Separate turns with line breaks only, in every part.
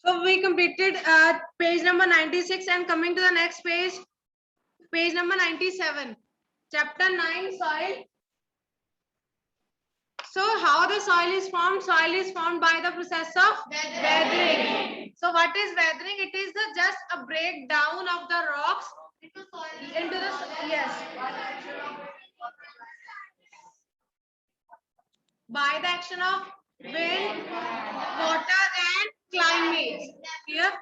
So we completed page number 96 and coming to the next page, page number 97, chapter 9, soil. So how the soil is formed? Soil is formed by the process of weathering. So what is weathering? It is just a breakdown of the rocks into the yes, by the action of wind, water and climate. Here,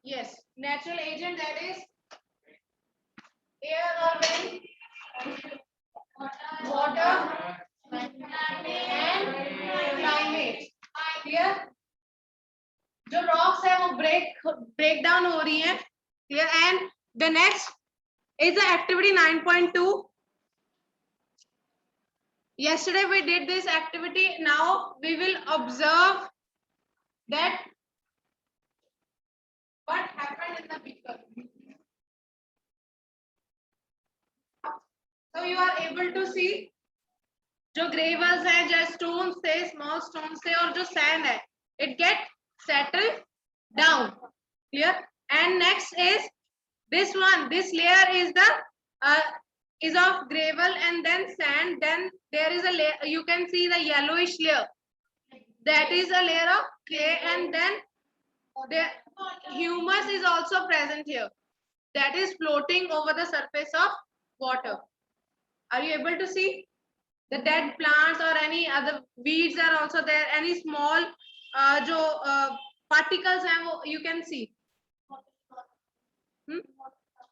yes, natural agent, that is air or wind, water and climate. Here, जो rocks है वो break down हो रही हैं. Here, and the next is the activity 9.2. Yesterday we did this activity. Now we will observe that what happened in the beaker. So you are able to see जो gravels है, जो stones थे, small stones थे और जो sand है, it get settled down. Clear? And next is this one. This layer is the is of gravel and then sand. Then there is a layer. You can see the yellowish layer. That is a layer of clay, and then the humus is also present here. That is floating over the surface of water. Are you able to see? The dead plants or any other weeds are also there. Any small particles हैं वो you can see.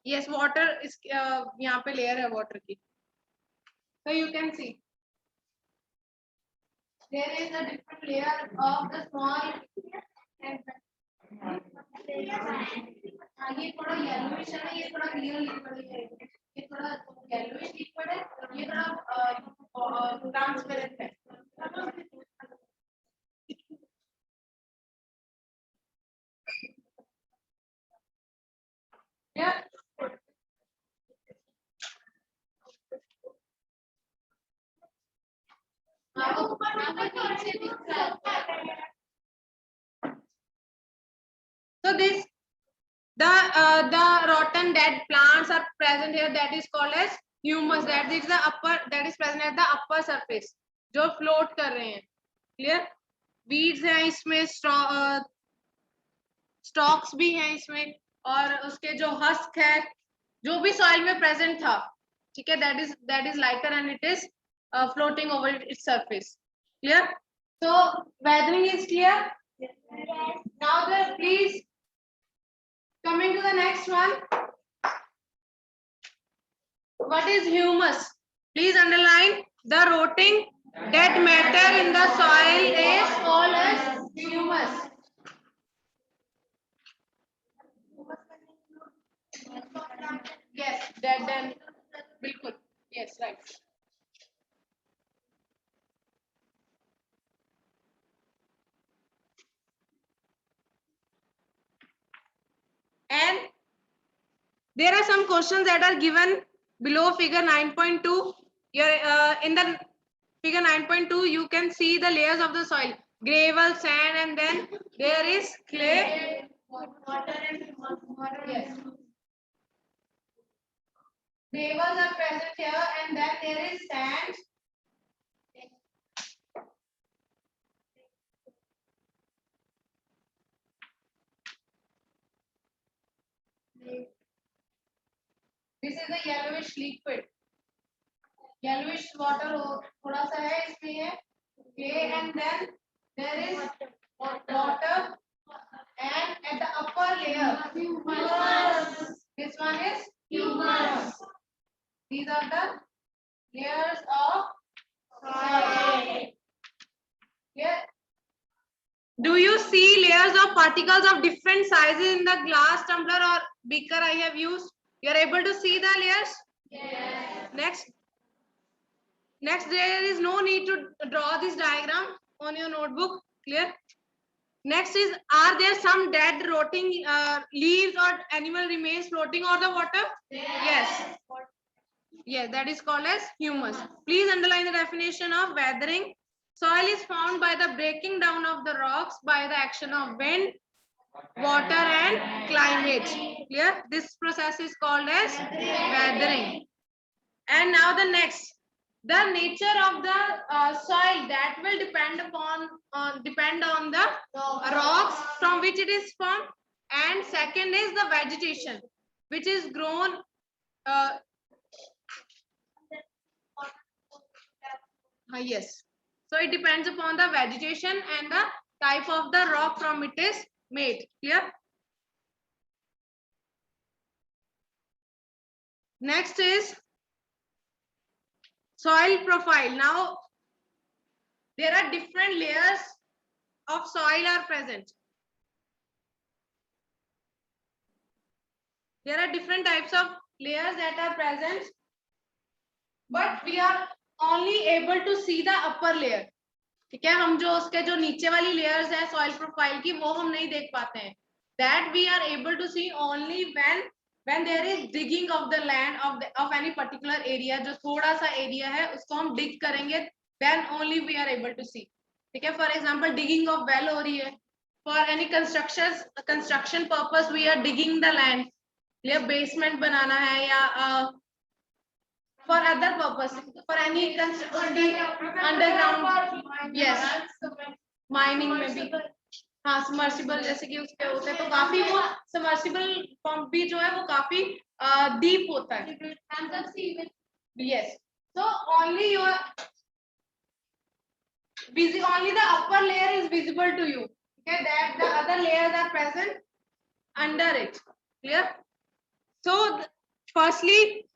Yes, water is यहाँ पे layer है water की. So you can see. There is a different layer of the small. ये थोड़ा yellowish है ना, ये थोड़ा clear liquid है. ये थोड़ा yellowish liquid है, ये थोड़ा transparent है. Yeah. So this the rotten dead plants are present here. That is called as humus. That is the upper. That is present at the upper surface. जो float कर रहे हैं. Clear? Weeds हैं इसमें, stalks भी हैं इसमें और उसके जो husk है, जो भी soil में present था, ठीक है? That is lighter and it is floating over its surface. Clear? So weathering is clear. Yes. Now please. Coming to the next one. What is humus? Please underline. The rotting dead matter in the soil is called as humus. Yes, dead and bilkul. Yes, right. And there are some questions that are given below figure 9.2. Here in the figure 9.2, you can see the layers of the soil: gravel, sand, and then there is clay, water, and water. Yes. Gravels are present here, and then there is sand. This is a yellowish liquid. Yellowish water थोड़ा सा है इसमें, clay, and then there is water, and at the upper layer, humus. This one is humus. These are the layers of soil. Yeah. Do you see layers of particles of different sizes in the glass tumbler or beaker I have used? You are able to see the layers? Yes. Next, there is no need to draw this diagram on your notebook. Clear? Next is, are there some dead rotting leaves or animal remains floating on the water? Yes. Yes, that is called as humus. Please underline the definition of weathering. Soil is formed by the breaking down of the rocks by the action of wind, water and climate. Clear? This process is called as weathering. And now the next, the nature of the soil that will depend on the rocks from which it is formed, and second is the vegetation which is grown. Yes, so it depends upon the vegetation and the type of the rock from it is made. Clear? Next is soil profile. Now there are different layers of soil are present. There are different types of layers that are present, but we are only able to see the upper layer. ठीक है, हम जो उसके जो नीचे वाली layers है soil profile की, वो हम नहीं देख पाते हैं. That we are able to see only when there is digging of the land of any particular area. जो थोड़ा सा area है उसको हम dig करेंगे, then only we are able to see. ठीक है, for example digging of well हो रही है, for any construction purpose we are digging the land. या बेसमेंट बनाना है या for other purpose, for any underground, yes, mining में भी, हाँ submersible जैसे कि उसके होते हैं, तो काफी वो submersible पंप भी जो है वो काफी deep होता है. Yes, so only the upper layer is visible to you. Okay, that the other layers are present under it. Clear? So firstly,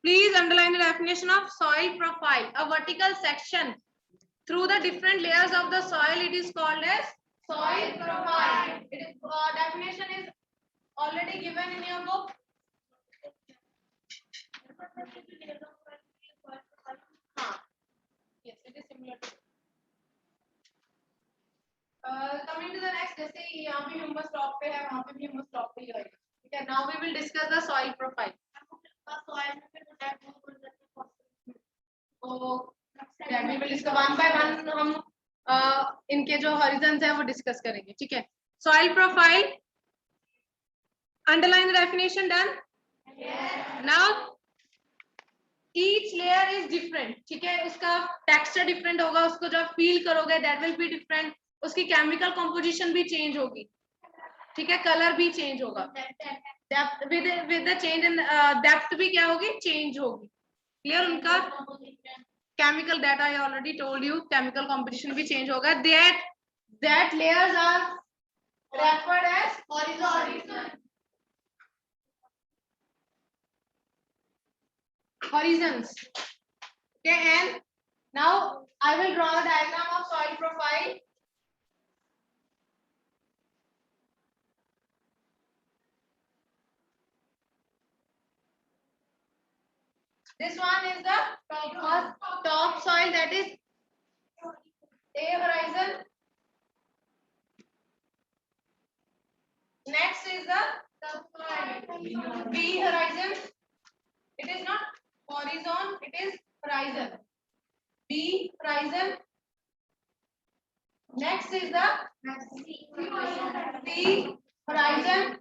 please underline the definition of soil profile. A vertical section through the different layers of the soil, it is called as soil profile. It is definition is already given in your book. Yes, it is similar to coming to the next, जैसे यहाँ भी humus top पे है, वहाँ पे भी humus top पे ही रहेगा. ठीक है, now we will discuss the soil profile. So that we will discuss one by one. हम इनके जो horizons है वो discuss करेंगे. ठीक है, soil profile. Underline the definition. Done. Yes. Now each layer is different. ठीक है, उसका texture different होगा, उसको जब feel करोगे that will be different. उसकी chemical composition भी change होगी. ठीक है, color भी change होगा. Depth with the change in depth भी क्या होगी, change होगी. Clear? उनका chemical that I already told you, chemical composition भी change होगा. That layers are referred as horizons. Okay, and now I will draw the diagram of soil profile. This one is the top soil, that is A horizon. Next is the B horizon. It is not horizon, it is horizon. B horizon. Next is the C horizon.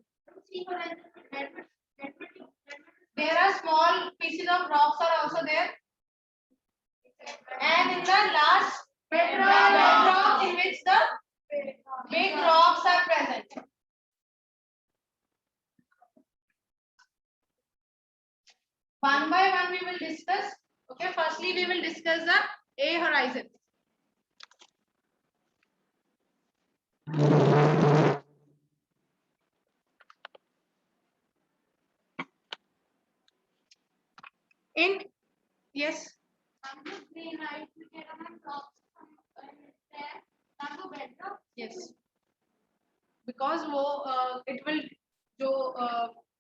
There are small pieces of rocks are also there. And in the last bedrock in which the big rocks are present. One by one we will discuss. Okay, firstly we will discuss the A horizon. In yes. Yes. Because वो it will जो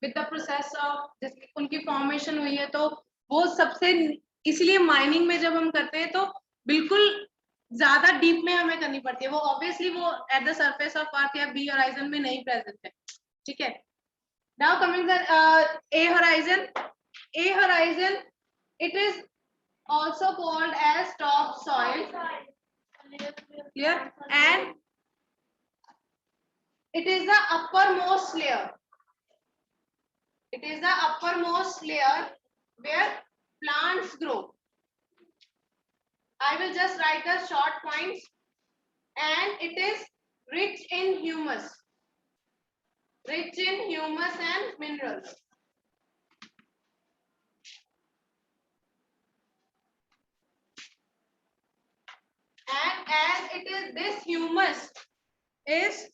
with the process of जैसे उनकी formation हुई है, तो वो सबसे इसलिए mining में जब हम करते हैं तो बिल्कुल ज्यादा deep में हमें करनी पड़ती है. वो obviously वो at the surface of earth या B horizon में नहीं present है. ठीक है. Now coming to A horizon. A horizon, it is also called as top soil. Clear? And it is the uppermost layer. It is the uppermost layer where plants grow. I will just write the short points. And it is rich in humus. Rich in humus and minerals. And as it is, this humus is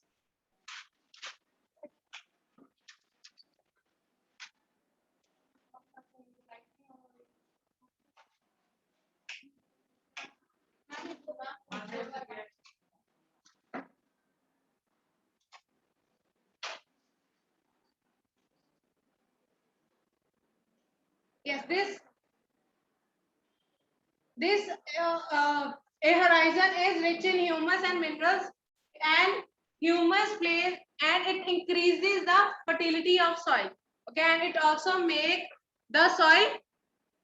yes, this a horizon is rich in humus and minerals, and humus plays and it increases the fertility of soil. Okay, and it also makes the soil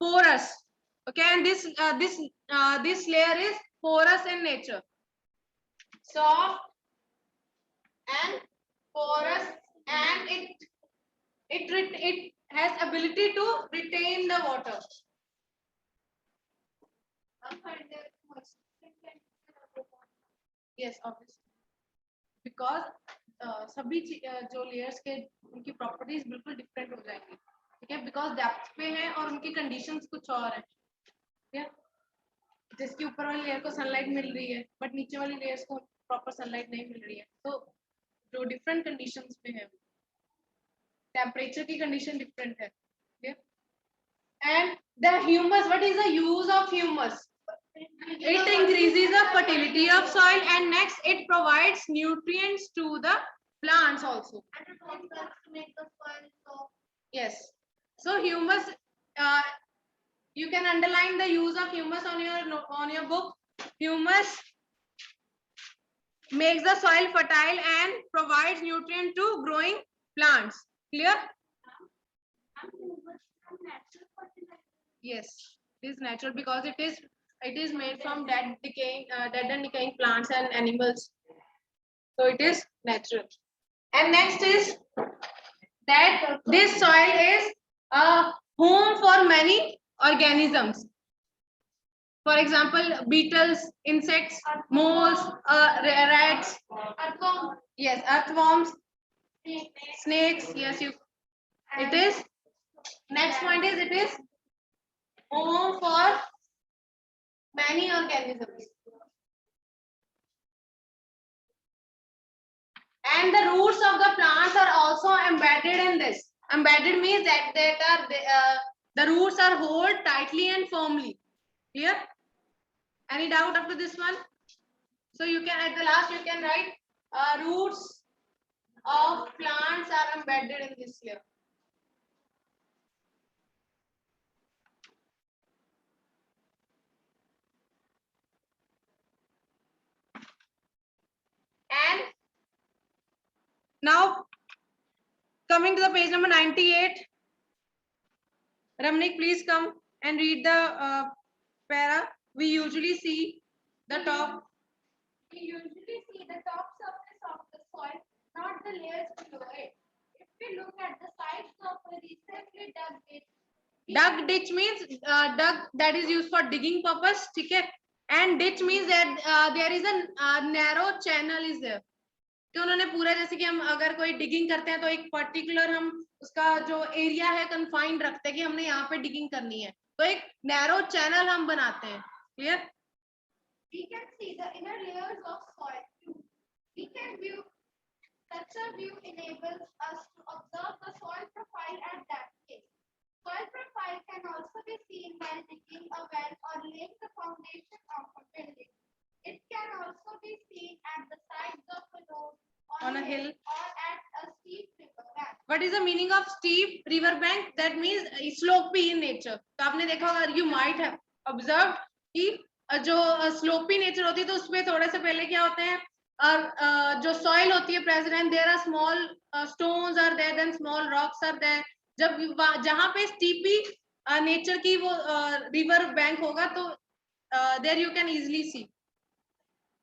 porous. Okay, and this layer is porous in nature, soft and porous, and it has ability to retain the water. Yes, obviously, because सभी जो layers के उनकी properties बिल्कुल different हो जाएंगी, ठीक है, because depth पे है और उनकी कंडीशंस कुछ और है, ठीक है, जिसके ऊपर वाली लेयर को सनलाइट मिल रही है बट नीचे वाली लेयर्स को प्रॉपर सनलाइट नहीं मिल रही है, तो जो डिफरेंट कंडीशंस पे है, टेम्परेचर की कंडीशन डिफरेंट है, ठीक है. And the humus, what is the use of humus? It increases the fertility of soil, and next it provides nutrients to the plants also. And it also helps to make the soil soft. Yes. So humus, you can underline the use of humus on your book. Humus makes the soil fertile and provides nutrient to growing plants. Clear? Yes, it is natural because it is made from dead and decaying plants and animals. So it is natural. And next is that this soil is a home for many organisms. For example, beetles, insects, moles, rats, earthworms. Yes, earthworms, snakes. Yes, you. It is. Next point is it is home for many organisms. And the roots of the plants are also embedded in this. Embedded means that the roots are hold tightly and firmly. Clear? Any doubt after this one? So you can at the last you can write roots of plants are embedded in this layer. And now coming to the page number 98. Ramnik, please come and read the para. We usually see the top. We usually see the top surface of the soil, not the layers below it. If we look at the sides of a recently dug ditch. Dug ditch means dug that is used for digging purpose, ठीक है? And ditch means that there is a narrow channel is there. कि उन्होंने पूरा जैसे कि हम अगर कोई डिगिंग करते हैं तो एक पर्टिकुलर हम उसका जो एरिया है कन्फाइंड रखते हैं कि हमने यहाँ पे डिगिंग करनी है, तो एक नैरो चैनल हम बनाते हैं. Clear? We can see the inner layers of soil too. We can view such a view enables us to observe the soil profile at that stage. Soil profile can also be seen while digging a well or laying the foundation of a building. It can also be seen at the sides of a road, on a hill, or at a steep river bank. What is the meaning of steep river bank? That means slopey in nature. तो आपने देखा होगा, you might have observed कि जो slopey nature होती है तो उसमें थोड़े से पहले क्या होते हैं, और जो soil होती है present, there are small stones are there, then small rocks are there. जब जहाँ पे steepy nature की वो river bank होगा तो there you can easily see.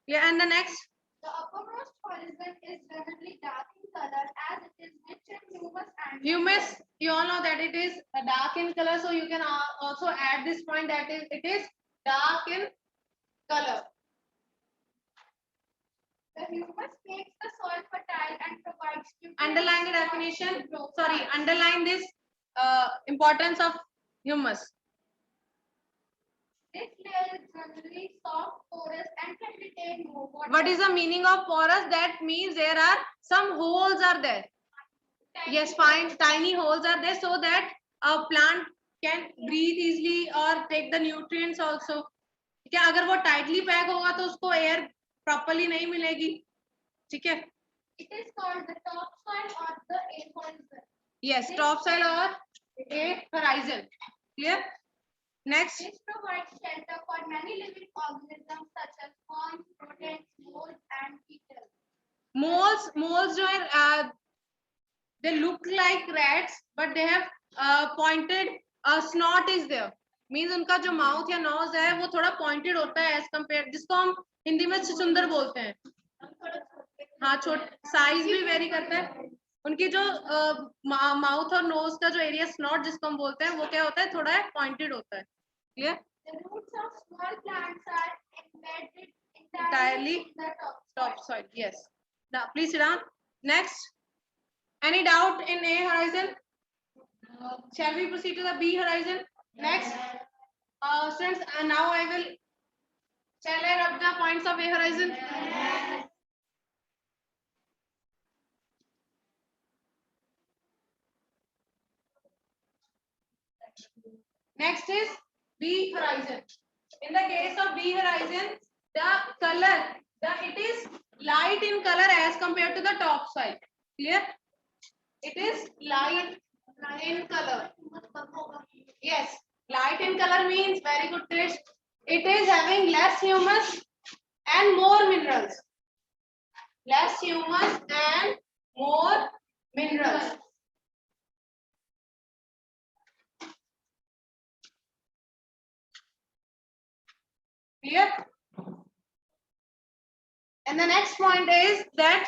Yeah, and the next.
The uppermost horizon is generally dark in color as it is rich in humus and
Humus, you all know that it is dark in color, so you can also add this point that it is dark in color.
The humus makes the soil fertile and provides
Underline the definition. Sorry, underline this importance of humus.
This layer is generally soft, porous, and can retain more water.
What is the meaning of porous? That means there are some holes are there. Yes, fine. Tiny holes are there so that a plant can breathe easily or take the nutrients also. क्या अगर वो tightly pack होगा तो उसको air properly नहीं मिलेगी. ठीक है?
It is called the topsoil or the A horizon.
Yes, topsoil or A horizon. Clear? Next.
This provides shelter for many living organisms such as worms, rodents, moles, and beetles.
Moles जो है they look like rats but they have pointed snot is there. Means उनका जो mouth या nose है वो थोड़ा pointed होता है as compared, जिसको हम हिंदी में छुछुंदर बोलते हैं. हाँ, साइज भी वेरी करता है. उनकी जो माउथ और नोज का जो एरिया स्नॉट जिसको हम बोलते हैं वो क्या होता है, थोड़ा पॉइंटेड होता है. Clear?
The roots of small plants are embedded
entirely
in the
topsoil. Yes. Now please sit down. Next. Any doubt in A horizon? Shall we proceed to the B horizon? Next. Students, now I will. Shall I rub the points of A horizon? Next is B horizon. In the case of B horizon, the color, it is light in color as compared to the topsoil. Clear? It is light in color. Yes, light in color means very good taste. It is having less humus and more minerals. Less humus and more minerals. Clear? And the next point is that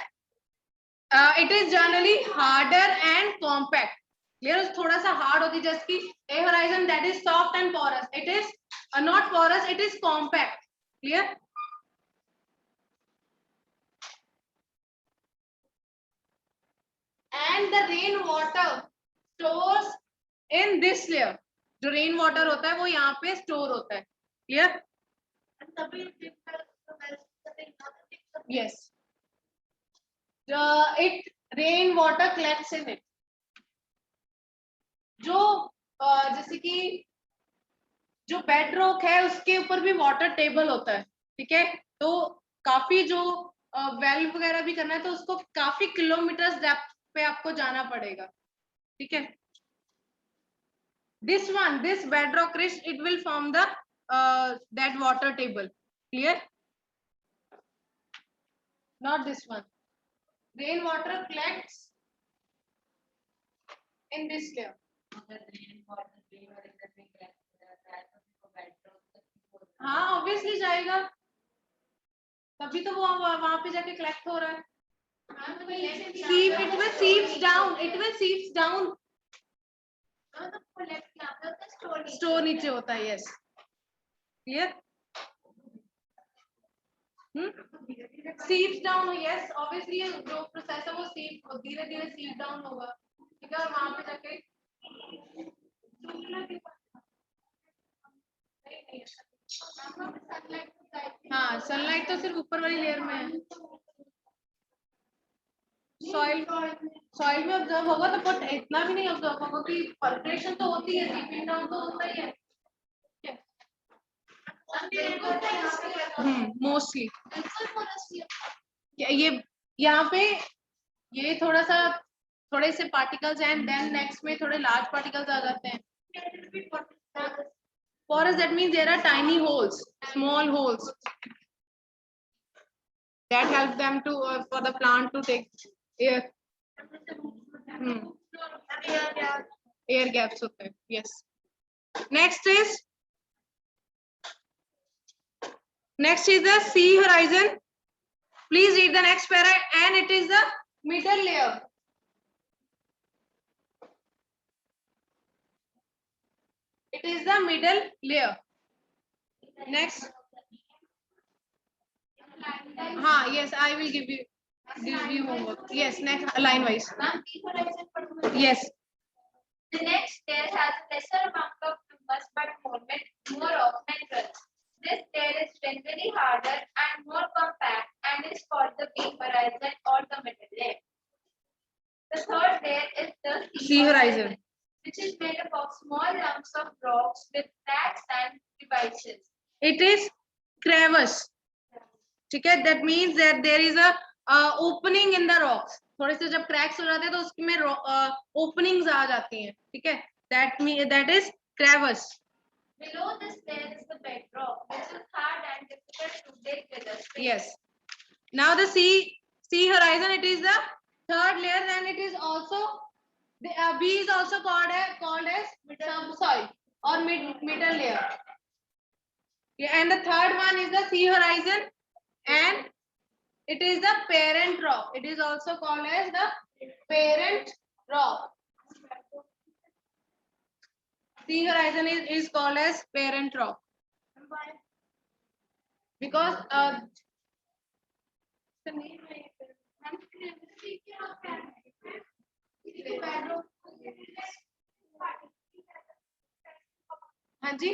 it is generally harder and compact. Clear? थोड़ा सा hard होती है, जैसे कि A horizon that is soft and porous. It is not porous, it is compact. Clear? And the rain water stores in this layer. जो rain water होता है वो यहाँ पे store होता है. Clear? Yes. It rain water collects in it. जो जैसे कि जो बेड रॉक है उसके ऊपर भी वाटर टेबल होता है. ठीक है, तो काफी जो वेल वगैरह भी करना है तो उसको काफी किलोमीटर्स डेप्थ पे आपको जाना पड़ेगा. ठीक है, this bedrock ridge, it will form the that water table. Clear? Not this one. Rain water collects in this layer. हाँ, ऑब्वियसली जाएगा, तभी तो वो वहां पे जाके कलेक्ट हो रहा है. It will seeps down. It will seeps down. Store नीचे होता है. Yes. Clear? Seeps down. Yes, obviously जो प्रोसेस है वो सीप धीरे धीरे सीप डाउन होगा. ठीक है, और वहां पे जाके हाँ, सनलाइट तो सिर्फ ऊपर वाली लेयर में है. सॉइल में ऑब्जर्व होगा तो बट इतना भी नहीं ऑब्जर्व होगा कि परफोरेशन तो होती है, सीपिंग डाउन तो होता ही है. मोस्टली ये यहाँ पे ये थोड़ा सा थोड़े से पार्टिकल्स हैं, देन नेक्स्ट में थोड़े लार्ज पार्टिकल्स आ जाते हैं. Porous, that means there are tiny holes, small holes that help them to for the plant to take air. Air gaps होते हैं. Yes. Next is the C horizon. Please read the next para, and it is the middle layer. It is the middle layer. Next. Yes, I will give you homework. Yes, next line wise. Yes.
The next layer has a lesser amount of humus but more of minerals. This layer is generally harder and more compact and is called the B horizon or the middle layer. The third layer is the
C horizon,
which is made up of small lumps of rocks with cracks and crevices.
It is crevice. Okay, that means that there is a opening in the rocks. थोड़े से जब cracks हो जाते हैं तो उसमें openings आ जाती हैं. ठीक है, that is crevice.
Below this layer is the bedrock, which is hard and difficult to dig with a spade.
Yes. Now the C horizon, it is the third layer, and it is also the B is also called as subsoil or middle layer. Yeah, and the third one is the C horizon, and it is the parent rock. It is also called as the parent rock. C horizon is called as parent rock because हाँ जी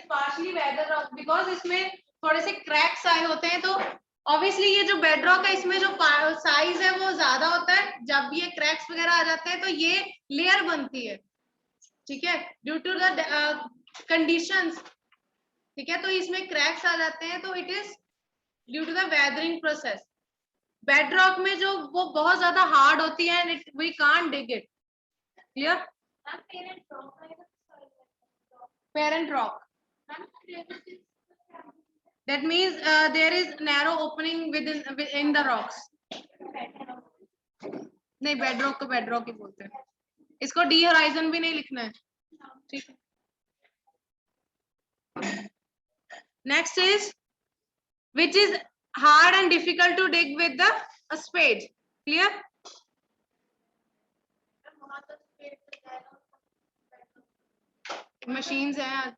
partially weather rock because इसमें थोड़े से cracks आए होते हैं तो obviously ये जो bedrock है इसमें जो size है वो ज्यादा होता है जब ये cracks वगैरह आ जाते हैं तो ये layer बनती है ठीक है due to the conditions ठीक है तो इसमें cracks आ जाते हैं तो it is due to the weathering process bedrock में जो वो बहुत ज्यादा hard होती है and we can't dig it clear parent rock that means there is narrow opening within the rocks नहीं bedrock को bedrock ही बोलते हैं इसको D horizon भी नहीं लिखना है ठीक है next is which is hard and difficult to dig with a spade clear machines hai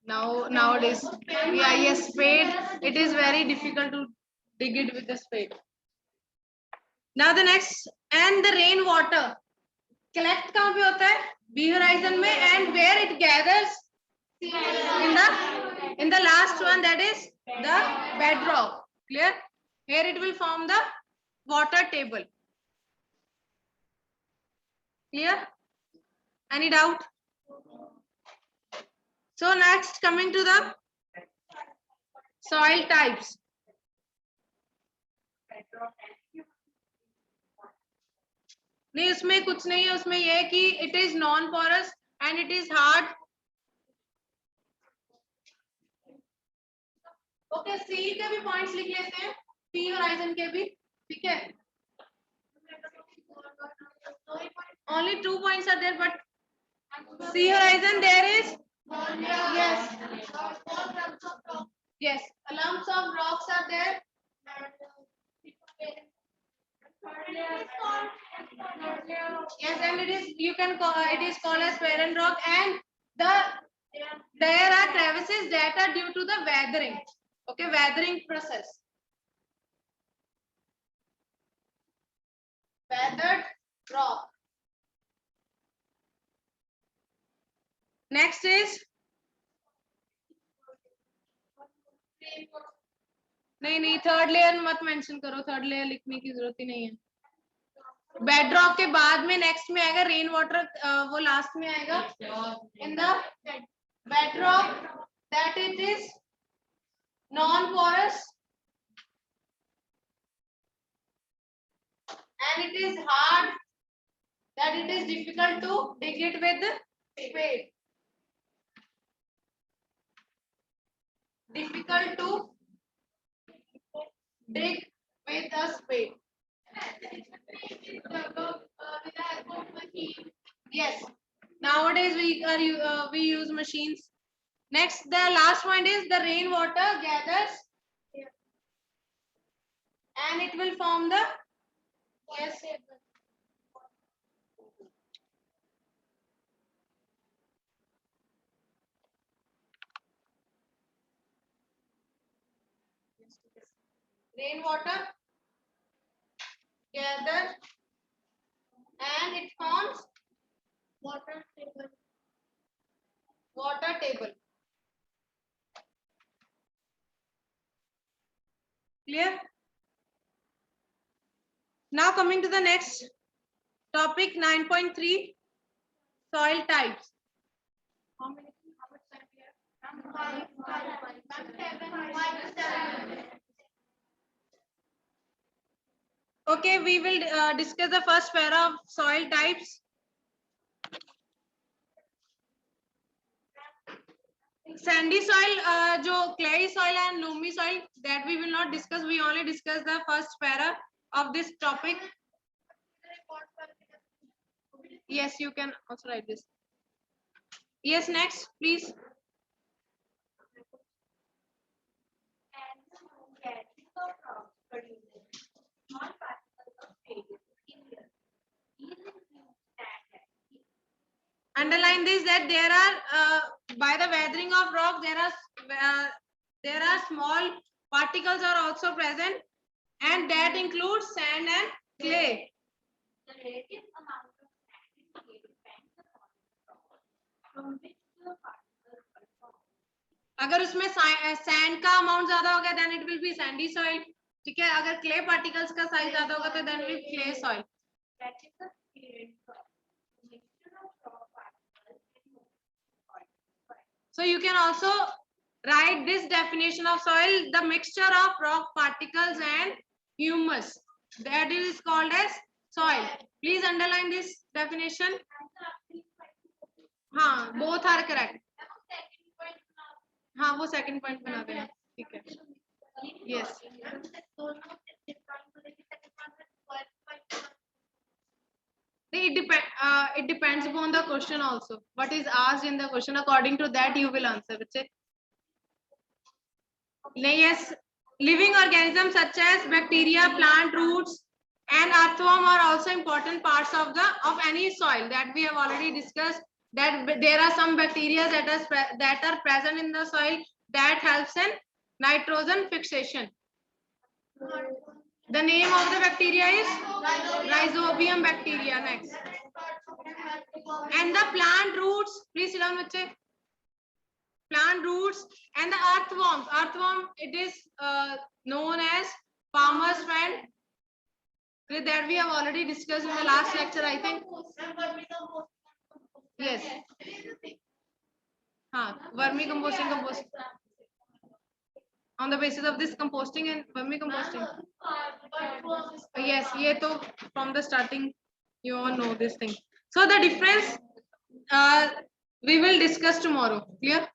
nowadays yes spade it is very difficult to dig it with the spade now the next and the rain water collect kahan pe hota hai B horizon mein and where it gathers in the last one that is the bedrock clear here it will form the water table clear any doubt so next coming to the soil types नहीं उसमें कुछ नहीं है उसमें ये है कि it is non porous and it is hard okay C के भी points लिख लेते हैं C horizon के भी ठीक है only 2 points are there but C horizon there is yes lumps of rocks are there yes and it is you can call it is called as parent rock and there are crevices that are due to the weathering okay weathering process weathered rock next is नहीं third layer मत mention करो third layer लिखने की जरूरत ही नहीं है bedrock के बाद में नेक्स्ट में आएगा रेन वाटर वो लास्ट में आएगा in the bedrock that it is non porous and it is hard that it is difficult to dig it with spade difficult to dig with a spade yes nowadays we use machines Next, the last point is the rainwater gathers and it will form the yes. Rainwater gather and it forms
Water table.
water table. Clear? Now coming to the next topic, 9.3, soil types. How much time we have?
5, 7.
Okay, we will discuss the first pair of soil types. Sandy soil, jo clay soil and loamy soil, that we will not discuss. We only discuss the first para of this topic. Yes, you can also write this. Yes, next, please. Underline this, that there are by the weathering of rock there are small particles are also present, and that includes sand and clay.
The relative amount of sand in clay depends upon the rock from which the particles are formed.
अगर उसमें sand का amount ज्यादा होगा then it will be sandy soil. ठीक है, अगर clay particles का size ज्यादा होगा तो then will be clay soil.
That is the period of mixture of rock particles and soil.
So you can also write this definition of soil: the mixture of rock particles and humus. That is called as soil. Please underline this definition. हाँ, both are correct. हाँ, वो second point बना देना. ठीक है. Yes. It depends upon the question also. What is asked in the question, according to that you will answer. Yes, living organisms such as bacteria, plant roots, and earthworm are also important parts of any soil. That we have already discussed. That there are some bacteria that are present in the soil that helps in nitrogen fixation. The name of the bacteria is Rhizobium bacteria. Next, and the plant roots. Please sit down, bache. Plant roots and the earthworms. Earthworm, it is known as farmer's friend. That we have already discussed in the last lecture, I think. Yes. Vermicomposting. On the basis of this composting and vermicomposting. Yes, ye to from the starting you all know this thing. So the difference we will discuss tomorrow. Clear?